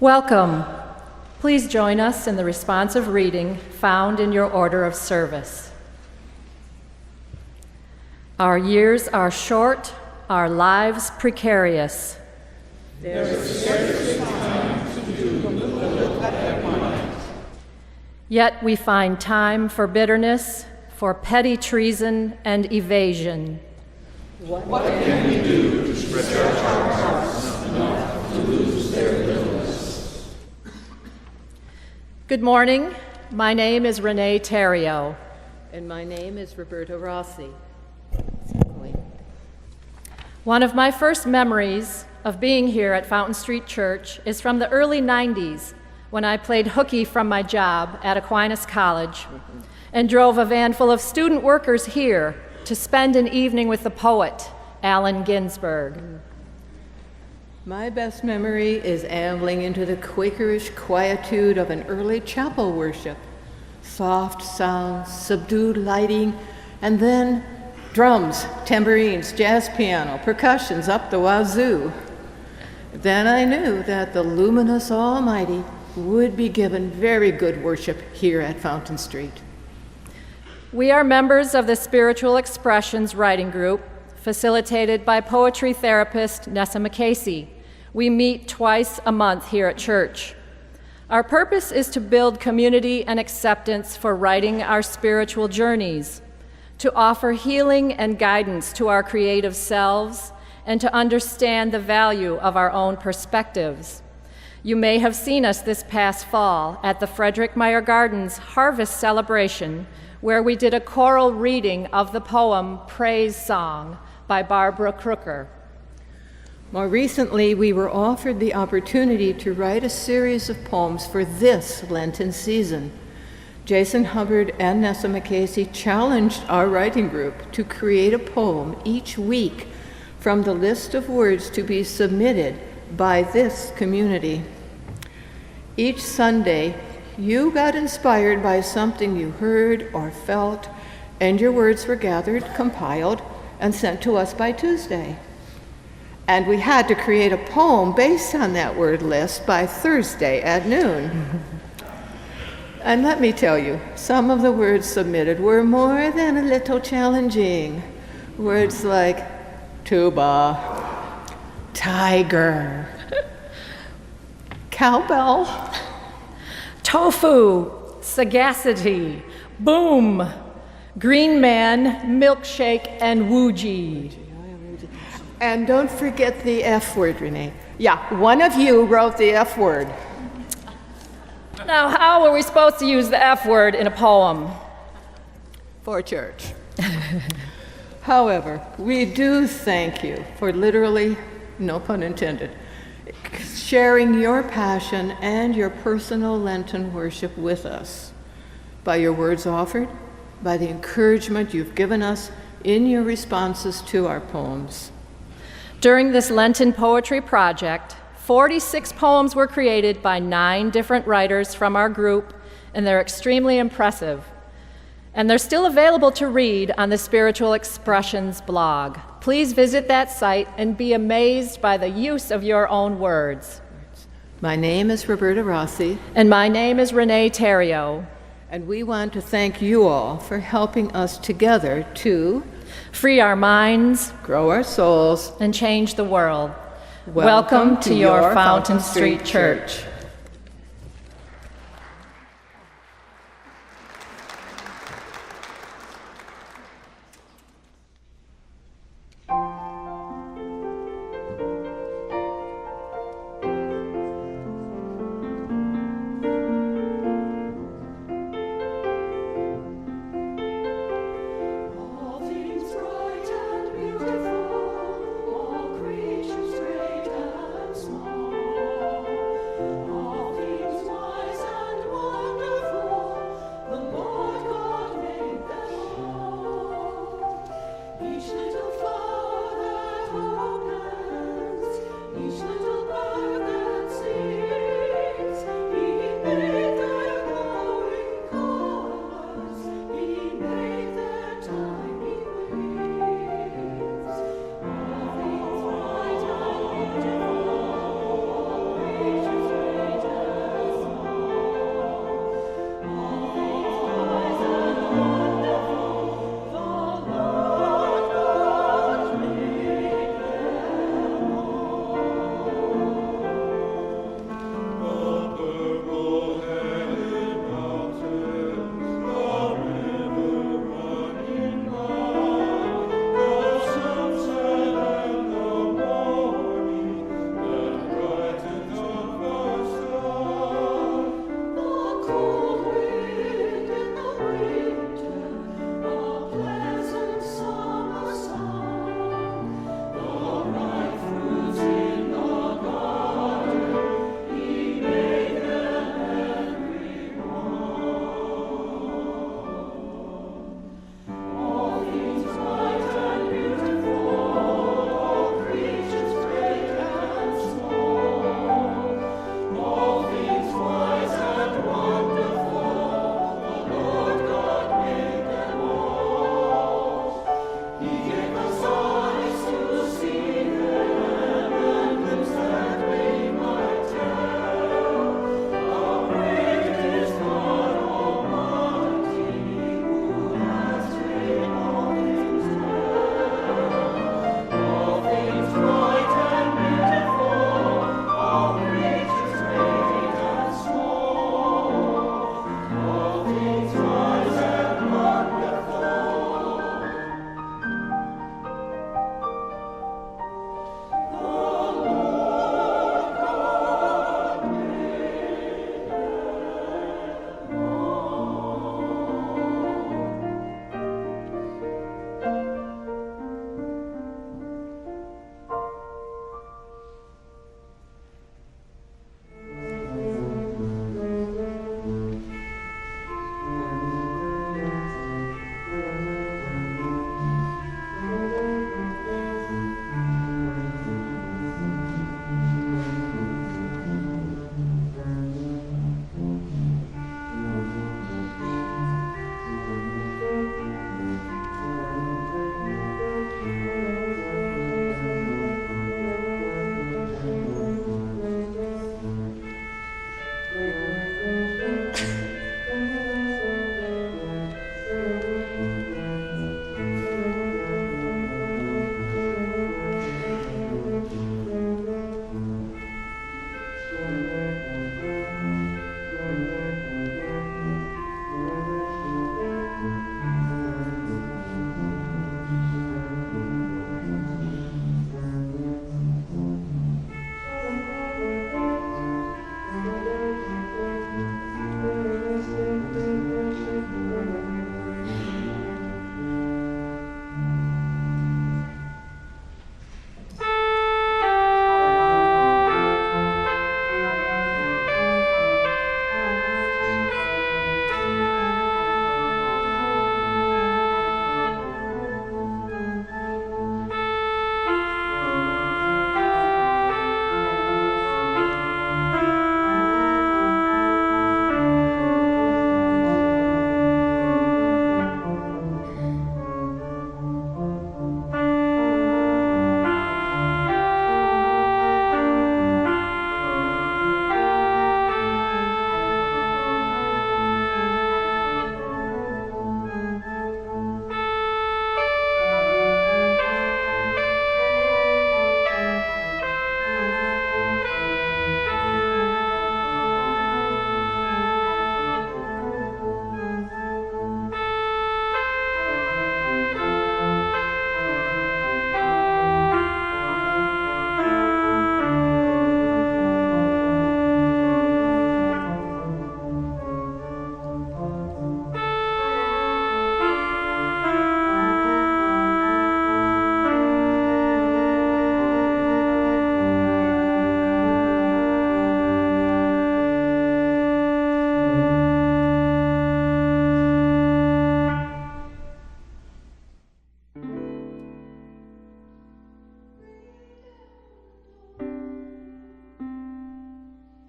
Welcome. Please join us in the responsive reading found in your order of service. Our years are short, our lives precarious. There is scarcely time to do the little that we might. Yet we find time for bitterness, for petty treason and evasion. What can we do to stretch our hearts enough to lose their littleness? Good morning. My name is Renee Terrio. And my name is Roberta Rossi. One of my first memories of being here at Fountain Street Church is from the early 90s when I played hooky from my job at Aquinas College and drove a van full of student workers here to spend an evening with the poet, Allen Ginsberg. My best memory is ambling into the Quakerish quietude of an early chapel worship. Soft sounds, subdued lighting, and then drums, tambourines, jazz piano, percussions up the wazoo. Then I knew that the luminous Almighty would be given very good worship here at Fountain Street. We are members of the Spiritual Expressions Writing Group, facilitated by poetry therapist Nessa McCasey. We meet twice a month here at church. Our purpose is to build community and acceptance for writing our spiritual journeys, to offer healing and guidance to our creative selves, and to understand the value of our own perspectives. You may have seen us this past fall at the Frederick Meyer Gardens Harvest Celebration, where we did a choral reading of the poem Praise Song by Barbara Crooker. More recently, we were offered the opportunity to write a series of poems for this Lenten season. Jason Hubbard and Nessa McCasey challenged our writing group to create a poem each week from the list of words to be submitted by this community. Each Sunday, you got inspired by something you heard or felt, and your words were gathered, compiled, and sent to us by Tuesday. And we had to create a poem based on that word list by Thursday at noon. And let me tell you, some of the words submitted were more than a little challenging. Words like tuba, tiger, cowbell, Tofu, sagacity, boom, green man, milkshake, and woogie. and don't forget the F word, Renee. Yeah, one of you wrote the F word. Now, how are we supposed to use the F word in a poem? For church. However, we do thank you for literally, no pun intended, sharing your passion and your personal Lenten worship with us by your words offered, by the encouragement you've given us in your responses to our poems. During this Lenten poetry project, 46 poems were created by 9 different writers from our group, and they're extremely impressive. And they're still available to read on the Spiritual Expressions blog. Please visit that site and be amazed by the use of your own words. My name is Roberta Rossi. And my name is Renee Terrio. And we want to thank you all for helping us together to free our minds, grow our souls, and change the world. Welcome to your Fountain Street Church.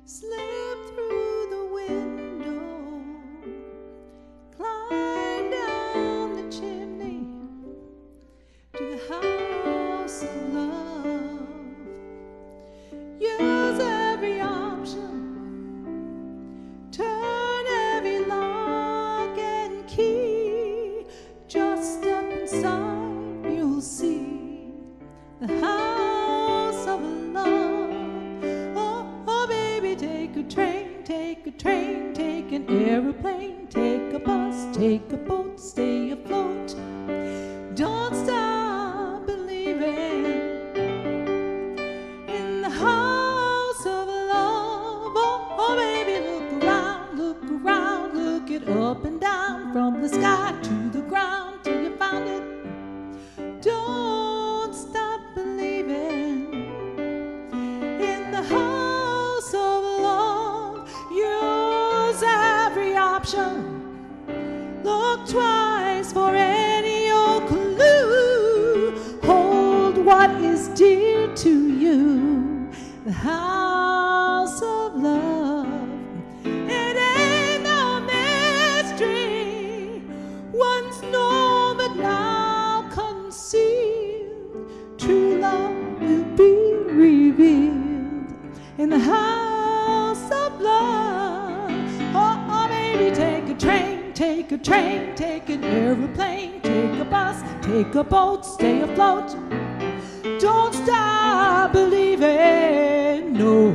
slip through the window, climb down the chimney to the house of love. Use every option, turn every lock and key. Just step inside, you'll see the house of love. Oh, baby, take a train, take a train, take an aeroplane, take a bus, take a boat, stay afloat. Don't stop believing in the house of love. Oh, baby, look around, look it up and down, from the sky to the ground till you found it. Don't stop believing in the house of love. Use every option, look twice for any old clue. Hold what is dear to you, the house of love. It ain't no mystery, once known but now concealed. True love will be revealed in the house of love. Oh, baby, take a train, take a train, take an aeroplane, take a bus, take a boat, stay afloat. Don't stop believing, no,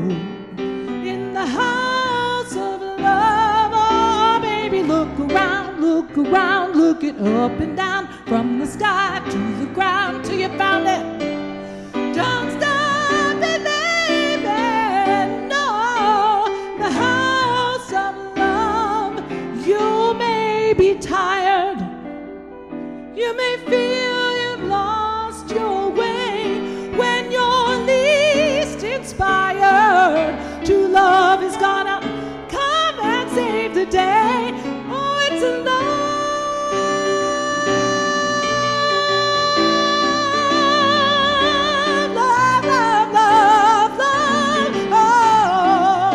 in the house of love. Oh, baby, look around, look it up and down, from the sky to the ground till you found it. Don't stop believing, no, the house of love. You may be tired, you may feel you've lost your way. When you're least inspired, true love is gonna come and save the day. Oh, it's a love, love, love, love, love. Oh,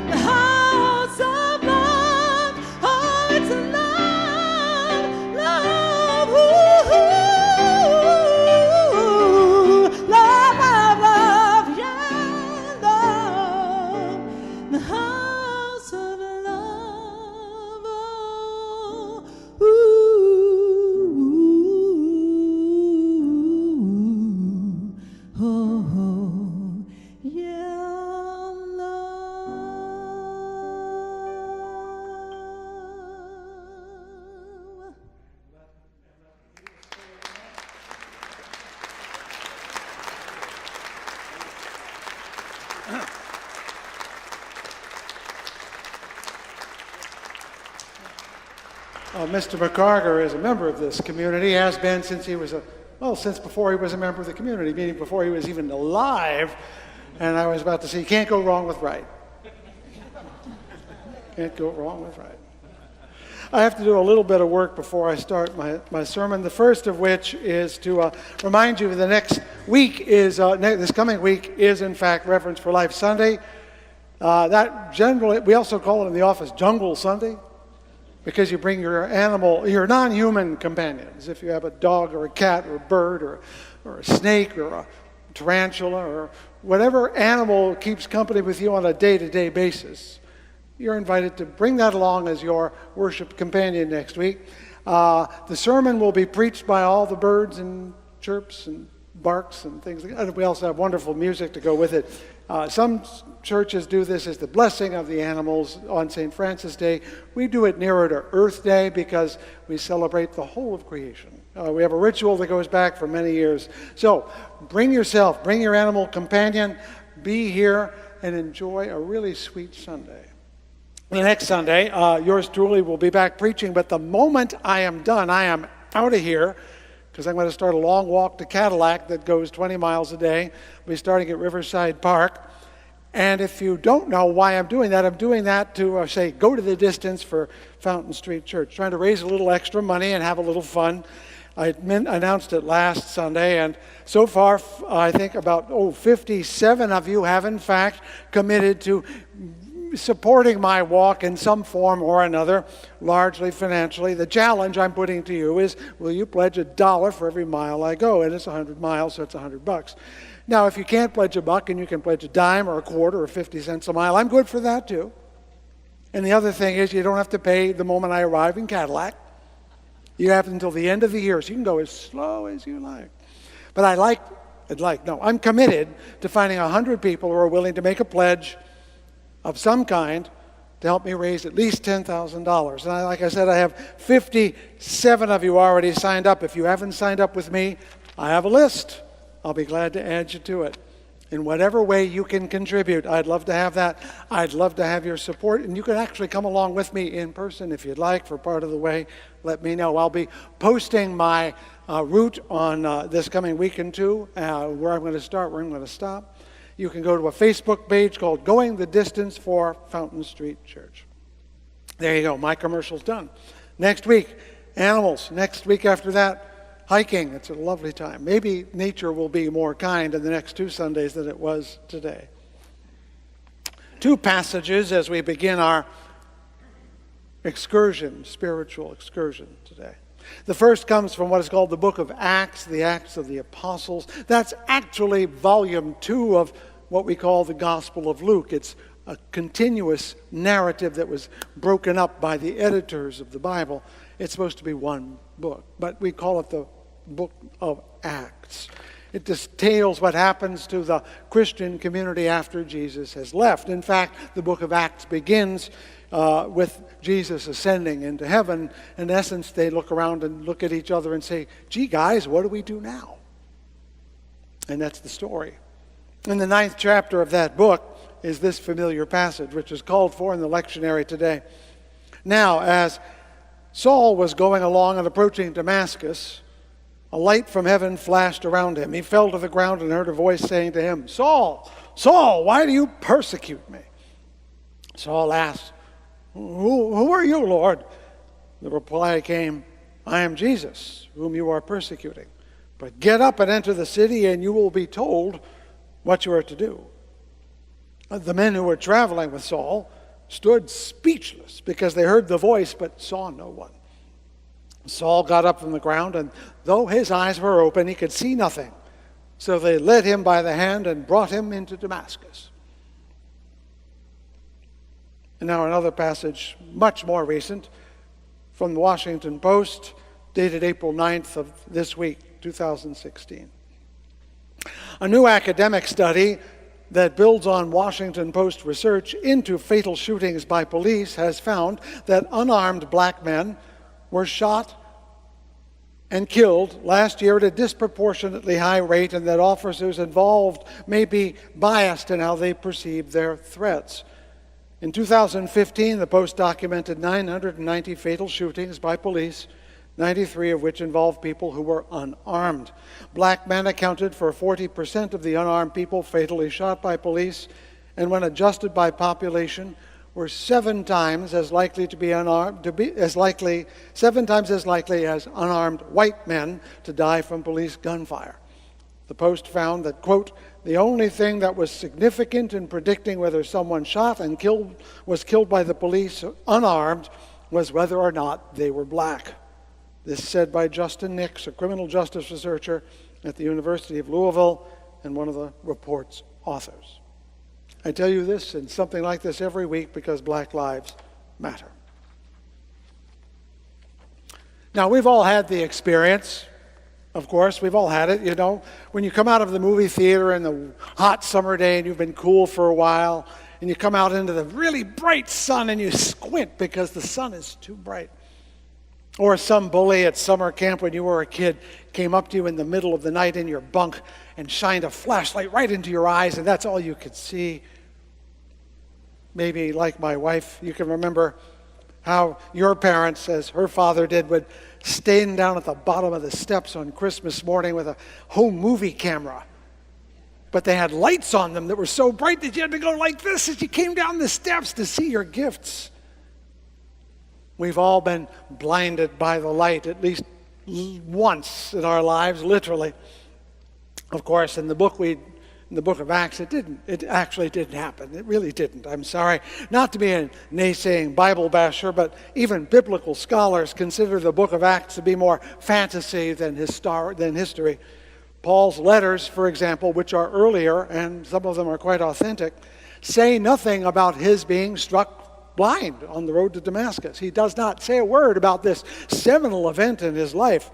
the house of love. Oh, it's a love, love. Ooh, love, love, love, yeah, love. The house of love. Oh, ooh, oh, yeah, love. Mr. McCarger is a member of this community, has been since he was since before he was a member of the community, meaning before he was even alive. And I was about to say, you can't go wrong with right. Can't go wrong with right. I have to do a little bit of work before I start my sermon, the first of which is to remind you the next week is, this coming week is in fact Reverence for Life Sunday. That generally, we also call it in the office Jungle Sunday, because you bring your animal, your non-human companions. If you have a dog or a cat or a bird or a snake or a tarantula or whatever animal keeps company with you on a day-to-day basis, you're invited to bring that along as your worship companion next week. The sermon will be preached by all the birds and chirps and barks and things like that. We also have wonderful music to go with it. Some churches do this as the blessing of the animals on St. Francis Day. We do it nearer to Earth Day because we celebrate the whole of creation. We have a ritual that goes back for many years. So bring yourself, bring your animal companion, be here and enjoy a really sweet Sunday. The next Sunday, yours truly will be back preaching, but the moment I am done, I am out of here, because I'm going to start a long walk to Cadillac that goes 20 miles a day. We'll be starting at Riverside Park. And if you don't know why I'm doing that to say, go to the distance for Fountain Street Church, trying to raise a little extra money and have a little fun. announced it last Sunday, and so far, I think about 57 of you have in fact committed to supporting my walk in some form or another, largely financially. The challenge I'm putting to you is, will you pledge $1 for every mile I go? And it's 100 miles, so it's $100. Now, if you can't pledge $1 and you can pledge a dime or a quarter or 50 cents a mile, I'm good for that too. And the other thing is, you don't have to pay the moment I arrive in Cadillac. You have until the end of the year, so you can go as slow as you like. But I'm committed to finding 100 people who are willing to make a pledge of some kind to help me raise at least $10,000. And like I said, I have 57 of you already signed up. If you haven't signed up with me, I have a list. I'll be glad to add you to it. In whatever way you can contribute, I'd love to have that. I'd love to have your support. And you can actually come along with me in person if you'd like for part of the way. Let me know. I'll be posting my route on this coming weekend too, where I'm going to start, where I'm going to stop. You can go to a Facebook page called Going the Distance for Fountain Street Church. There you go. My commercial's done. Next week, animals. Next week after that, hiking. It's a lovely time. Maybe nature will be more kind in the next 2 Sundays than it was today. 2 passages as we begin our spiritual excursion today. The first comes from what is called the book of Acts, the Acts of the Apostles. That's actually volume 2 of what we call the Gospel of Luke. It's a continuous narrative that was broken up by the editors of the Bible. It's supposed to be one book, but we call it the book of Acts. It details what happens to the Christian community after Jesus has left. In fact, the book of Acts begins with Jesus ascending into heaven. In essence, they look around and look at each other and say, gee, guys, what do we do now? And that's the story. In the 9th chapter of that book is this familiar passage, which is called for in the lectionary today. Now, as Saul was going along and approaching Damascus, a light from heaven flashed around him. He fell to the ground and heard a voice saying to him, Saul, Saul, why do you persecute me? Saul asked, Who are you, Lord? The reply came, I am Jesus, whom you are persecuting. But get up and enter the city, and you will be told what you are to do. The men who were traveling with Saul stood speechless because they heard the voice but saw no one. Saul got up from the ground, and though his eyes were open, he could see nothing. So they led him by the hand and brought him into Damascus. And now another passage, much more recent, from the Washington Post, dated April 9th of this week, 2016. A new academic study that builds on Washington Post research into fatal shootings by police has found that unarmed black men were shot and killed last year at a disproportionately high rate, and that officers involved may be biased in how they perceive their threats. In 2015, the Post documented 990 fatal shootings by police, 93 of which involved people who were unarmed. Black men accounted for 40% of the unarmed people fatally shot by police, and when adjusted by population, were 7 times as likely to be unarmed, seven times as likely as unarmed white men to die from police gunfire. The Post found that, quote, the only thing that was significant in predicting whether someone shot and was killed by the police unarmed was whether or not they were black. This is said by Justin Nix, a criminal justice researcher at the University of Louisville and one of the report's authors. I tell you this and something like this every week because black lives matter. Now, we've all had the experience, of course, we've all had it, you know, when you come out of the movie theater in the hot summer day and you've been cool for a while, and you come out into the really bright sun and you squint because the sun is too bright. Or some bully at summer camp when you were a kid came up to you in the middle of the night in your bunk and shined a flashlight right into your eyes, and that's all you could see. Maybe, like my wife, you can remember how your parents, as her father did, would stand down at the bottom of the steps on Christmas morning with a home movie camera. But they had lights on them that were so bright that you had to go like this as you came down the steps to see your gifts. We've all been blinded by the light, at least once in our lives, literally. Of course, in the book of Acts, it actually didn't happen. It really didn't. I'm sorry not to be a naysaying Bible basher, but even biblical scholars consider the book of Acts to be more fantasy than history. Paul's letters, for example, which are earlier, and some of them are quite authentic, say nothing about his being struck blind on the road to Damascus. He does not say a word about this seminal event in his life.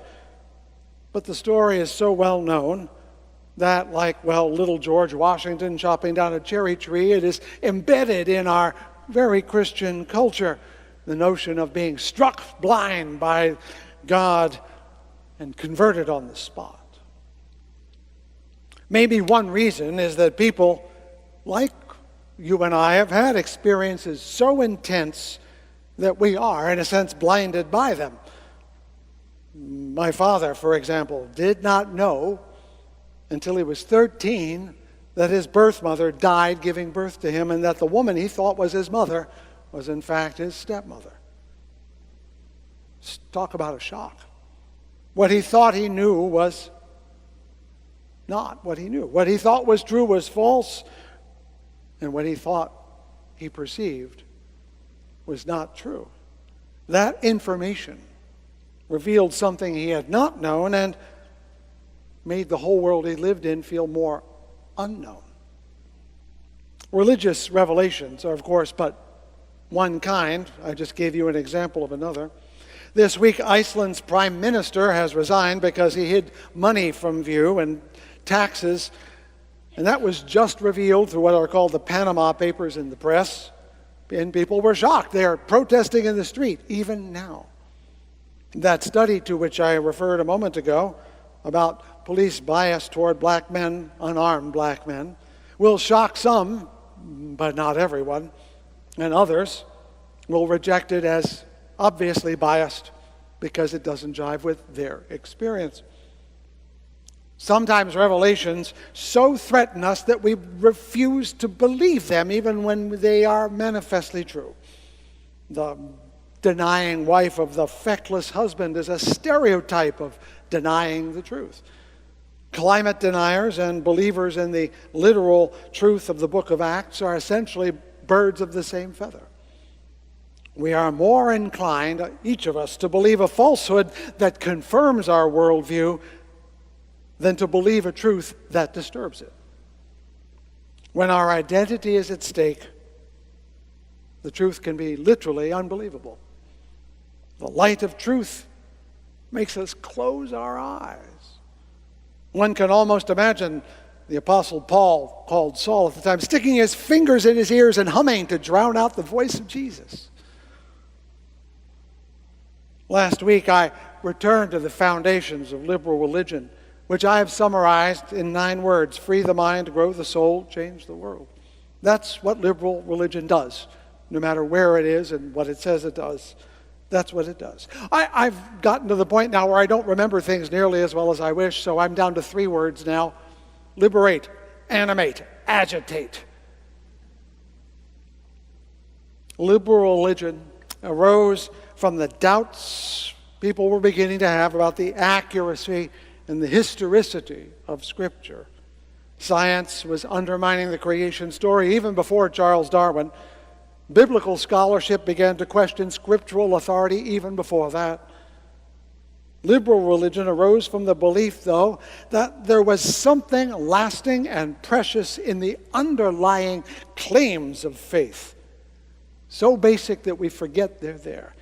But the story is so well known that, like, little George Washington chopping down a cherry tree, it is embedded in our very Christian culture, the notion of being struck blind by God and converted on the spot. Maybe one reason is that people like you and I have had experiences so intense that we are, in a sense, blinded by them. My father, for example, did not know until he was 13 that his birth mother died giving birth to him, and that the woman he thought was his mother was in fact his stepmother. Talk about a shock. What he thought he knew was not what he knew. What he thought was true was false, and what he thought he perceived was not true. That information revealed something he had not known and made the whole world he lived in feel more unknown. Religious revelations are, of course, but one kind. I just gave you an example of another. This week, Iceland's prime minister has resigned because he hid money from view and taxes. And that was just revealed through what are called the Panama Papers in the press. And people were shocked. They are protesting in the street, even now. That study to which I referred a moment ago about police bias toward black men, unarmed black men, will shock some, but not everyone. And others will reject it as obviously biased because it doesn't jive with their experience. Sometimes revelations so threaten us that we refuse to believe them even when they are manifestly true. The denying wife of the feckless husband is a stereotype of denying the truth. Climate deniers and believers in the literal truth of the book of Acts are essentially birds of the same feather. We are more inclined, each of us, to believe a falsehood that confirms our worldview than to believe a truth that disturbs it. When our identity is at stake, the truth can be literally unbelievable. The light of truth makes us close our eyes. One can almost imagine the Apostle Paul, called Saul at the time, sticking his fingers in his ears and humming to drown out the voice of Jesus. Last week, I returned to the foundations of liberal religion, which I have summarized in 9 words: free the mind, grow the soul, change the world. That's what liberal religion does, no matter where it is and what it says it does. That's what it does. I've gotten to the point now where I don't remember things nearly as well as I wish, so I'm down to 3 words now: liberate, animate, agitate. Liberal religion arose from the doubts people were beginning to have about the accuracy and the historicity of Scripture. Science was undermining the creation story even before Charles Darwin. Biblical scholarship began to question scriptural authority even before that. Liberal religion arose from the belief, though, that there was something lasting and precious in the underlying claims of faith, so basic that we forget they're there.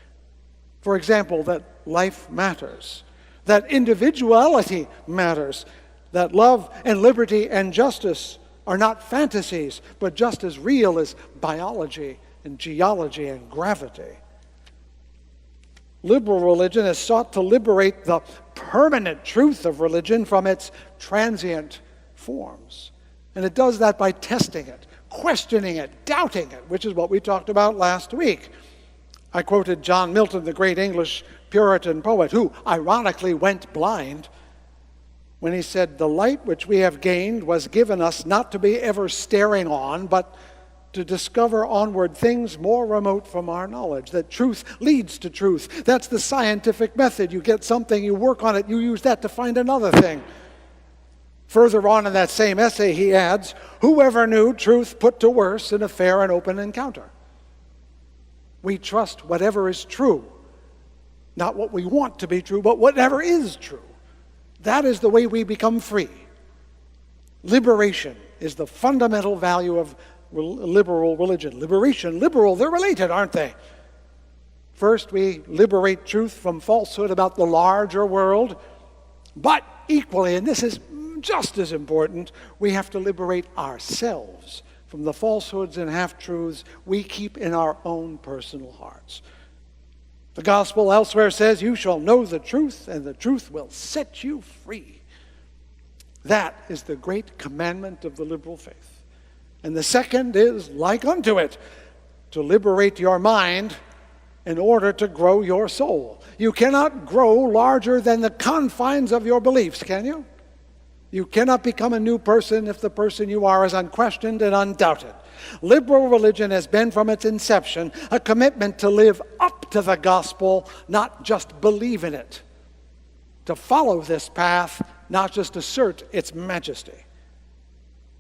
For example, that life matters, that individuality matters, that love and liberty and justice are not fantasies, but just as real as biology and geology and gravity. Liberal religion has sought to liberate the permanent truth of religion from its transient forms. And it does that by testing it, questioning it, doubting it, which is what we talked about last week. I quoted John Milton, the great English Puritan poet, who ironically went blind when he said, "The light which we have gained was given us not to be ever staring on, but to discover onward things more remote from our knowledge, that truth leads to truth. That's the scientific method. You get something, you work on it, you use that to find another thing. Further on in that same essay, he adds, whoever knew truth put to worse in a fair and open encounter? We trust whatever is true, not what we want to be true, but whatever is true. That is the way we become free. Liberation is the fundamental value of liberal religion. Liberation, liberal, they're related, aren't they? First, we liberate truth from falsehood about the larger world, but equally, and this is just as important, we have to liberate ourselves from the falsehoods and half-truths we keep in our own personal hearts. The gospel elsewhere says, you shall know the truth, and the truth will set you free. That is the great commandment of the liberal faith. And the second is like unto it, to liberate your mind in order to grow your soul. You cannot grow larger than the confines of your beliefs, can you? You cannot become a new person if the person you are is unquestioned and undoubted. Liberal religion has been from its inception a commitment to live up to the gospel, not just believe in it. To follow this path, not just assert its majesty.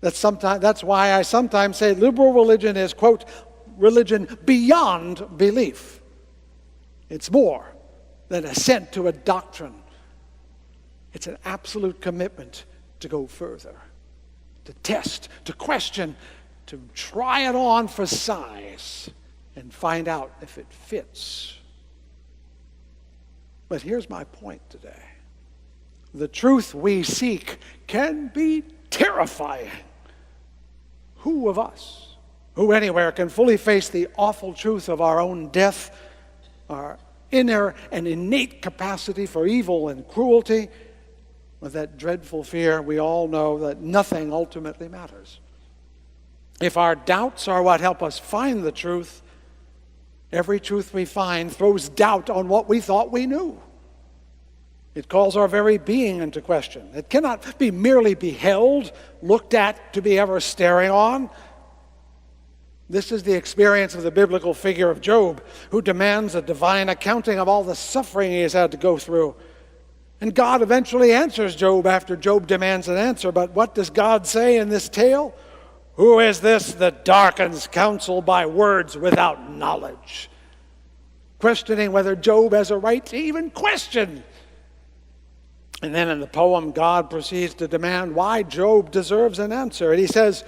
That's why I sometimes say liberal religion is, quote, religion beyond belief. It's more than assent to a doctrine. It's an absolute commitment to go further, to test, to question, to try it on for size and find out if it fits. But here's my point today. The truth we seek can be terrifying. Who of us, who anywhere, can fully face the awful truth of our own death, our inner and innate capacity for evil and cruelty, with that dreadful fear we all know that nothing ultimately matters? If our doubts are what help us find the truth, every truth we find throws doubt on what we thought we knew. It calls our very being into question. It cannot be merely beheld, looked at to be ever staring on. This is the experience of the biblical figure of Job, who demands a divine accounting of all the suffering he has had to go through. And God eventually answers Job after Job demands an answer. But what does God say in this tale? Who is this that darkens counsel by words without knowledge? Questioning whether Job has a right to even question. And then in the poem, God proceeds to demand why Job deserves an answer. And he says,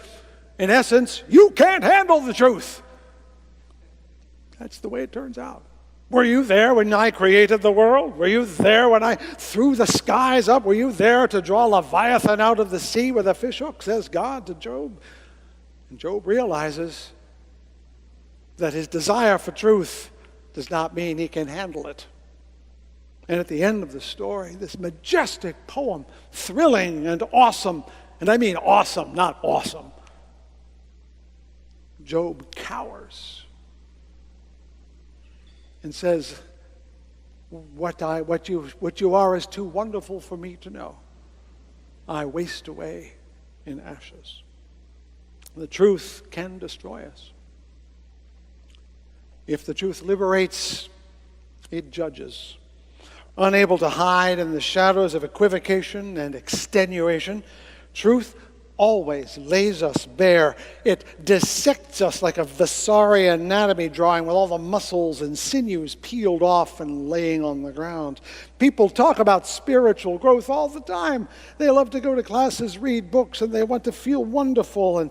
in essence, you can't handle the truth. That's the way it turns out. Were you there when I created the world? Were you there when I threw the skies up? Were you there to draw Leviathan out of the sea with a fishhook, says God to Job? And Job realizes that his desire for truth does not mean he can handle it. And at the end of the story, this majestic poem, thrilling and awesome, and I mean awesome, not awesome, Job cowers and says, what you are is too wonderful for me to know. I waste away in ashes. The truth can destroy us. If the truth liberates, it judges. Unable to hide in the shadows of equivocation and extenuation, truth always lays us bare. It dissects us like a Vasari anatomy drawing with all the muscles and sinews peeled off and laying on the ground. People talk about spiritual growth all the time. They love to go to classes, read books, and they want to feel wonderful and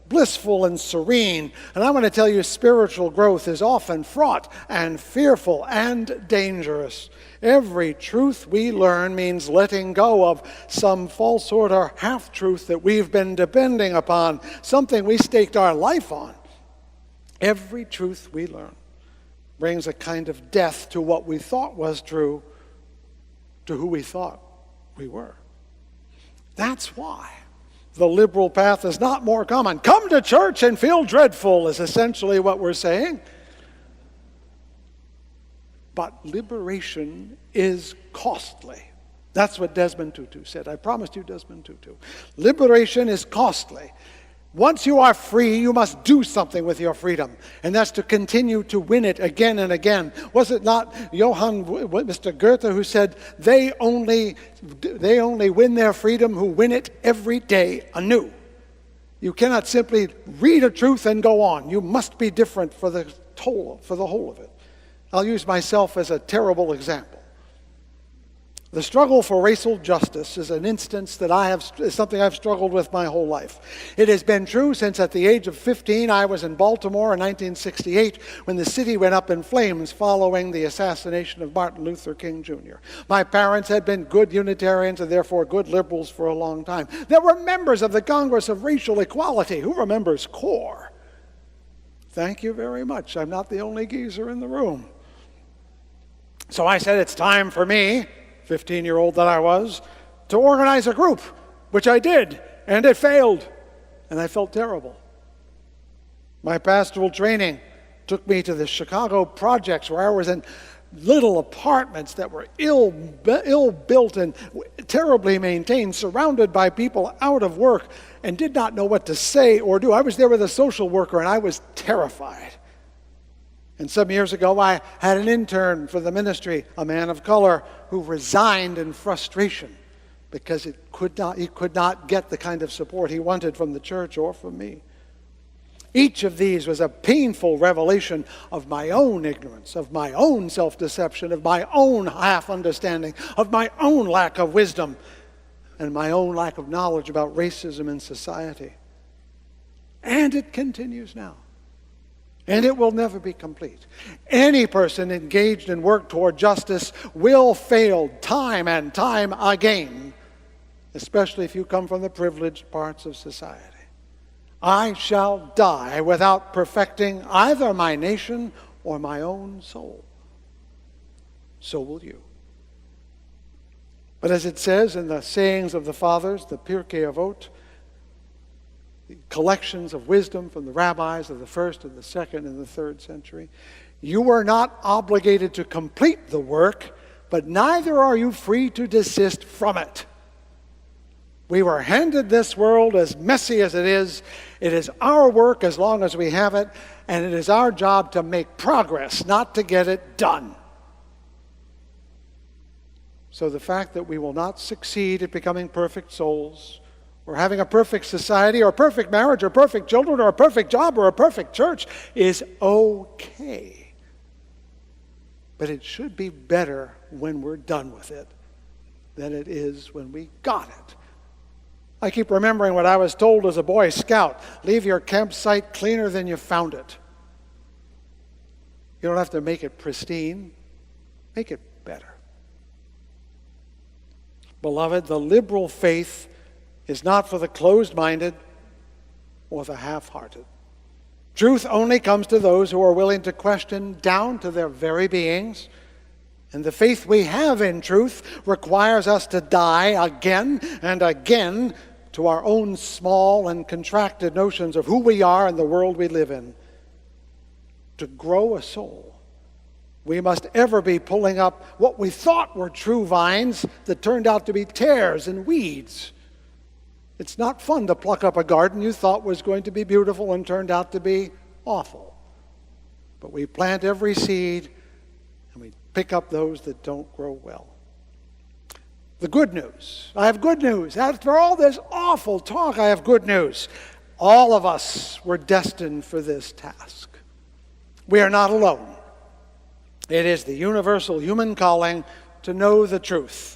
blissful and serene. And I want to tell you, spiritual growth is often fraught and fearful and dangerous. Every truth we learn means letting go of some falsehood or half-truth that we've been depending upon, something we staked our life on. Every truth we learn brings a kind of death to what we thought was true, to who we thought we were. That's why the liberal path is not more common. Come to church and feel dreadful is essentially what we're saying. But liberation is costly. That's what Desmond Tutu said. I promised you Desmond Tutu. Liberation is costly. Once you are free, you must do something with your freedom, and that's to continue to win it again and again. Was it not Mr. Goethe who said, they only win their freedom who win it every day anew? You cannot simply read a truth and go on. You must be different for the whole of it. I'll use myself as a terrible example. The struggle for racial justice is an instance that is something I've struggled with my whole life. It has been true since at the age of 15, I was in Baltimore in 1968 when the city went up in flames following the assassination of Martin Luther King Jr. My parents had been good Unitarians and therefore good liberals for a long time. There were members of the Congress of Racial Equality. Who remembers CORE? Thank you very much. I'm not the only geezer in the room. So I said, it's time for me, 15-year-old that I was, to organize a group, which I did, and it failed, and I felt terrible. My pastoral training took me to the Chicago projects where I was in little apartments that were ill-built and terribly maintained, surrounded by people out of work and did not know what to say or do. I was there with a social worker, and I was terrified. And some years ago, I had an intern for the ministry, a man of color, who resigned in frustration because he could not get the kind of support he wanted from the church or from me. Each of these was a painful revelation of my own ignorance, of my own self-deception, of my own half-understanding, of my own lack of wisdom, and my own lack of knowledge about racism in society. And it continues now. And it will never be complete. Any person engaged in work toward justice will fail time and time again, especially if you come from the privileged parts of society. I shall die without perfecting either my nation or my own soul. So will you. But as it says in the sayings of the fathers, the Pirkei Avot, the collections of wisdom from the rabbis of the first and the second and the third century, you are not obligated to complete the work, but neither are you free to desist from it. We were handed this world as messy as it is. It is our work as long as we have it, and it is our job to make progress, not to get it done. So the fact that we will not succeed at becoming perfect souls, or having a perfect society, or a perfect marriage, or perfect children, or a perfect job, or a perfect church is okay. But it should be better when we're done with it than it is when we got it. I keep remembering what I was told as a Boy Scout: leave your campsite cleaner than you found it. You don't have to make it pristine. Make it better. Beloved, the liberal faith is not for the closed-minded or the half-hearted. Truth only comes to those who are willing to question down to their very beings. And the faith we have in truth requires us to die again and again to our own small and contracted notions of who we are and the world we live in. To grow a soul, we must ever be pulling up what we thought were true vines that turned out to be tares and weeds. It's not fun to pluck up a garden you thought was going to be beautiful and turned out to be awful. But we plant every seed and we pick up those that don't grow well. The good news. I have good news. After all this awful talk, I have good news. All of us were destined for this task. We are not alone. It is the universal human calling to know the truth.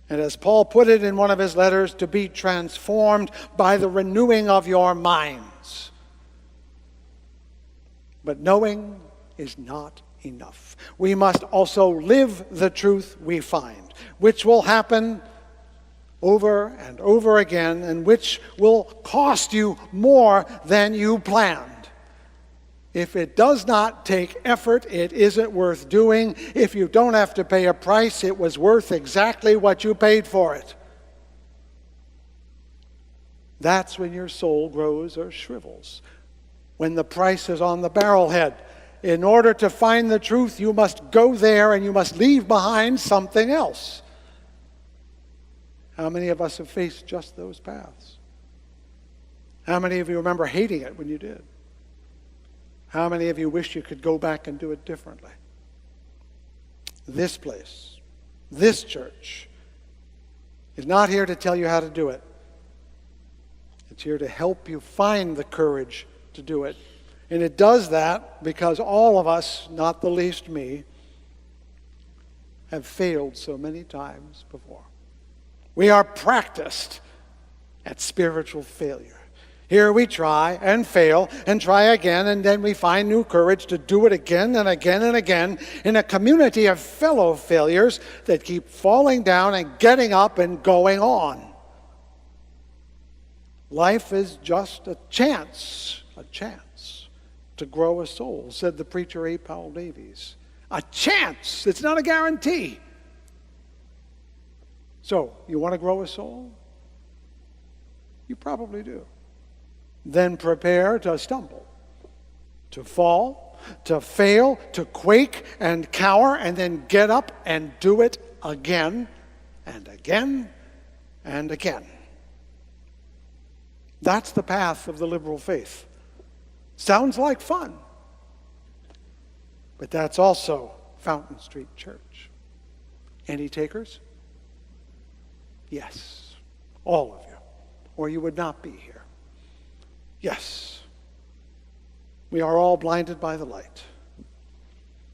And as Paul put it in one of his letters, to be transformed by the renewing of your minds. But knowing is not enough. We must also live the truth we find, which will happen over and over again, and which will cost you more than you planned. If it does not take effort, it isn't worth doing. If you don't have to pay a price, it was worth exactly what you paid for it. That's when your soul grows or shrivels, when the price is on the barrelhead. In order to find the truth, you must go there and you must leave behind something else. How many of us have faced just those paths? How many of you remember hating it when you did? How many of you wish you could go back and do it differently? This place, this church, is not here to tell you how to do it. It's here to help you find the courage to do it. And it does that because all of us, not the least me, have failed so many times before. We are practiced at spiritual failure. Here we try and fail and try again, and then we find new courage to do it again and again and again in a community of fellow failures that keep falling down and getting up and going on. Life is just a chance to grow a soul, said the preacher A. Powell Davies. A chance. It's not a guarantee. So, you want to grow a soul? You probably do. Then prepare to stumble, to fall, to fail, to quake and cower, and then get up and do it again and again and again. That's the path of the liberal faith. Sounds like fun, but that's also Fountain Street Church. Any takers? Yes, all of you, or you would not be here. Yes, we are all blinded by the light.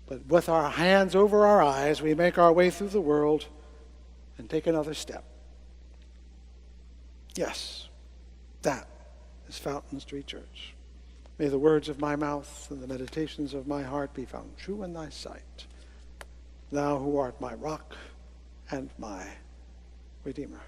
But with our hands over our eyes, we make our way through the world and take another step. Yes, that is Fountain Street Church. May the words of my mouth and the meditations of my heart be found true in thy sight, thou who art my rock and my Redeemer.